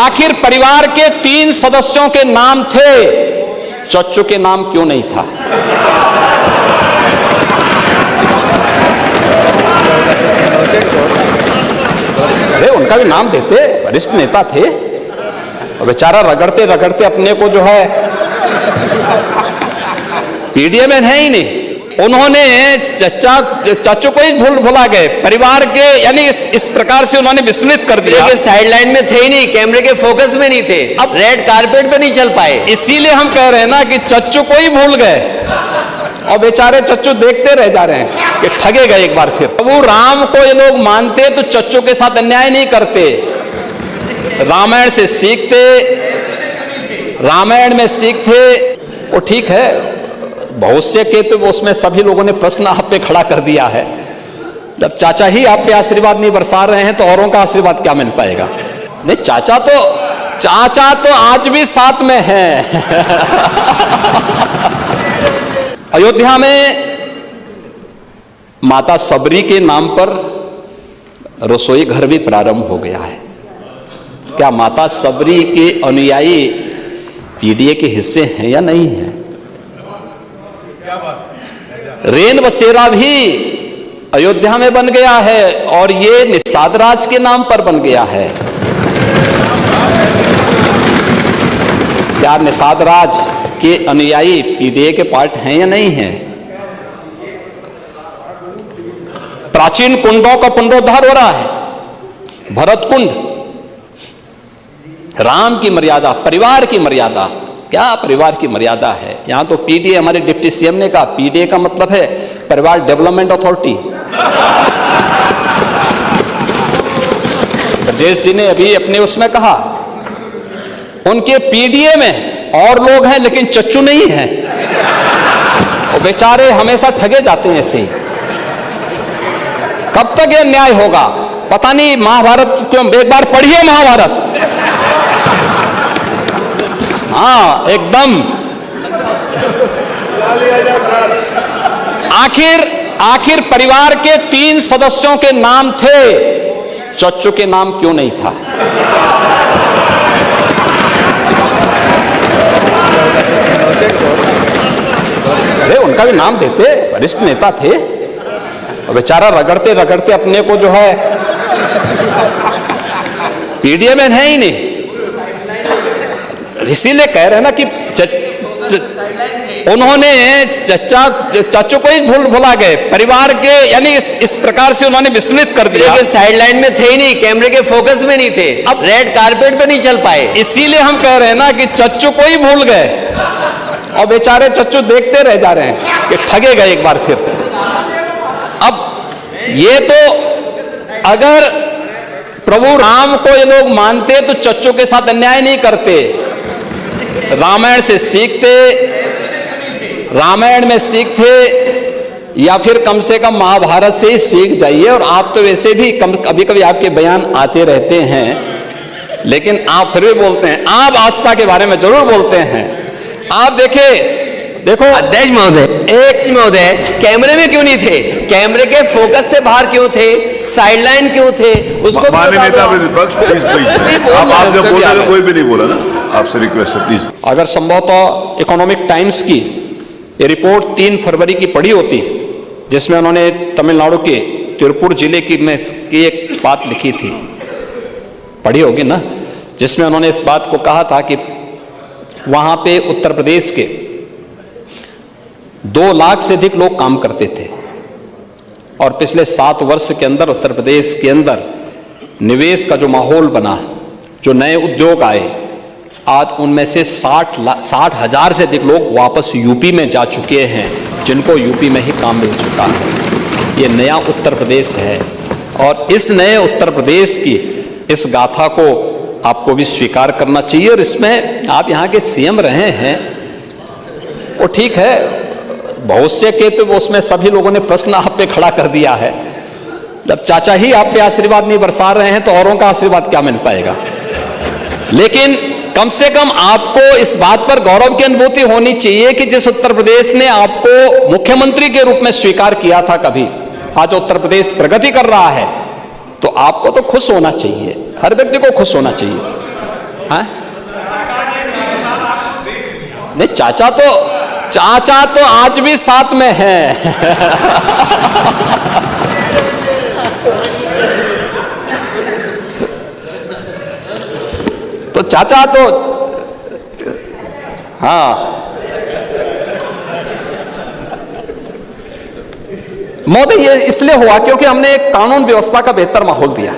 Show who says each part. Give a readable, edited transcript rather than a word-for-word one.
Speaker 1: आखिर परिवार के 3 सदस्यों के नाम थे, चच्चू के नाम क्यों नहीं था? अरे उनका भी नाम देते, वरिष्ठ नेता थे, और बेचारा रगड़ते रगड़ते अपने को जो है पीडीए में है ही नहीं, उन्होंने चाचू को ही भुला गए, परिवार के, यानी इस प्रकार से उन्होंने विस्मृत कर दिया
Speaker 2: कि साइड लाइन में थे ही नहीं, कैमरे के फोकस में नहीं थे, अब रेड कारपेट पे नहीं चल पाए।
Speaker 1: इसीलिए हम कह रहे हैं ना कि चच्चू को ही भूल गए और बेचारे चच्चू देखते रह जा रहे हैं कि ठगे गए एक बार फिर। प्रभु राम को ये लोग मानते तो चच्चू के साथ अन्याय नहीं करते, रामायण से सीखते, रामायण में सीखते। वो ठीक है, भविष्य के तो उसमें सभी लोगों ने प्रश्न आप पे खड़ा कर दिया है। जब चाचा ही आप पे आशीर्वाद नहीं बरसा रहे हैं तो औरों का आशीर्वाद क्या मिल पाएगा? नहीं, चाचा तो आज भी साथ में है। अयोध्या में माता सबरी के नाम पर रसोई घर भी प्रारंभ हो गया है। क्या माता सबरी के अनुयायी पीडीए के हिस्से हैं या नहीं है? रेन बसेरा भी अयोध्या में बन गया है और ये निषाद राज के नाम पर बन गया है। क्या निषाद राज के अनुयायी पीडीए के पार्ट हैं या नहीं हैं? प्राचीन कुंडों का पुनरुद्धार हो रहा है, भरत कुंड, राम की मर्यादा, परिवार की मर्यादा। क्या परिवार की मर्यादा है? यहां तो पीडीए, हमारे डिप्टी सीएम ने कहा, पीडीए का मतलब है परिवार डेवलपमेंट अथॉरिटी। ब्रजेश जी ने अभी अपने उसमें कहा उनके पीडीए में और लोग हैं लेकिन चच्चू नहीं है, और बेचारे हमेशा ठगे जाते हैं ऐसे ही। कब तक यह न्याय होगा? पता नहीं। महाभारत क्यों, एक बार पढ़िए महाभारत। हाँ, एकदम। आखिर परिवार के 3 सदस्यों के नाम थे, चच्चू के नाम क्यों नहीं था? अरे उनका भी नाम देते, वरिष्ठ नेता थे, और बेचारा रगड़ते रगड़ते अपने को जो है पीडीए में है ही नहीं। इसीलिए कह रहे हैं ना कि उन्होंने चाचू को ही भुला गए, परिवार के, यानी इस प्रकार से उन्होंने विस्मृत कर दिया
Speaker 2: कि साइड लाइन में थे ही नहीं, कैमरे के फोकस में नहीं थे, अब रेड कारपेट पे नहीं चल पाए।
Speaker 1: इसीलिए हम कह रहे हैं ना कि चच्चू को ही भूल गए और बेचारे चच्चू देखते रह जा रहे हैं कि ठगे गए एक बार फिर। अब ये तो अगर प्रभु राम को ये लोग मानते तो चच्चू के साथ अन्याय नहीं करते, रामायण से सीखते, रामायण में सीखते, या फिर कम से कम महाभारत से ही सीख जाइए। और आप तो वैसे भी कभी कभी आपके बयान आते रहते हैं, लेकिन आप फिर भी बोलते हैं, आप आस्था के बारे में जरूर बोलते हैं। आप देखो
Speaker 2: अध्यक्ष महोदय, कैमरे में क्यों नहीं थे? कैमरे के फोकस से बाहर क्यों थे? साइडलाइन क्यों थे? उसको
Speaker 3: कोई भी नहीं बोला ना, आपसे रिक्वेस्ट है प्लीज।
Speaker 1: अगर संभवतः इकोनॉमिक टाइम्स की ये रिपोर्ट 3 फरवरी की पढ़ी होती, जिसमें उन्होंने तमिलनाडु के तिरुपुर जिले की एक बात लिखी थी, पढ़ी होगी ना, जिसमें उन्होंने इस बात को कहा था कि वहां पे उत्तर प्रदेश के 2 लाख से अधिक लोग काम करते थे, और पिछले 7 वर्ष के अंदर उत्तर प्रदेश के अंदर निवेश का जो माहौल बना, जो नए उद्योग आए, आज उनमें से 60,000 से अधिक लोग वापस यूपी में जा चुके हैं, जिनको यूपी में ही काम मिल चुका है। ये नया उत्तर प्रदेश है, और इस नए उत्तर प्रदेश की इस गाथा को आपको भी स्वीकार करना चाहिए। और इसमें आप यहाँ के सीएम रहे हैं, वो ठीक है, भविष्य के तो उसमें सभी लोगों ने प्रश्न आप पे खड़ा कर दिया है। जब चाचा ही आप पे आशीर्वाद नहीं बरसा रहे हैं तो औरों का आशीर्वाद क्या मिल पाएगा? लेकिन कम से कम आपको इस बात पर गौरव की अनुभूति होनी चाहिए कि जिस उत्तर प्रदेश ने आपको मुख्यमंत्री के रूप में स्वीकार किया था कभी, आज उत्तर प्रदेश प्रगति कर रहा है, तो आपको तो खुश होना चाहिए, हर व्यक्ति को खुश होना चाहिए। हाँ? नहीं, चाचा तो आज भी साथ में है। तो चाचा तो हाँ। महोदय, ये इसलिए हुआ क्योंकि हमने एक कानून व्यवस्था का बेहतर माहौल दिया।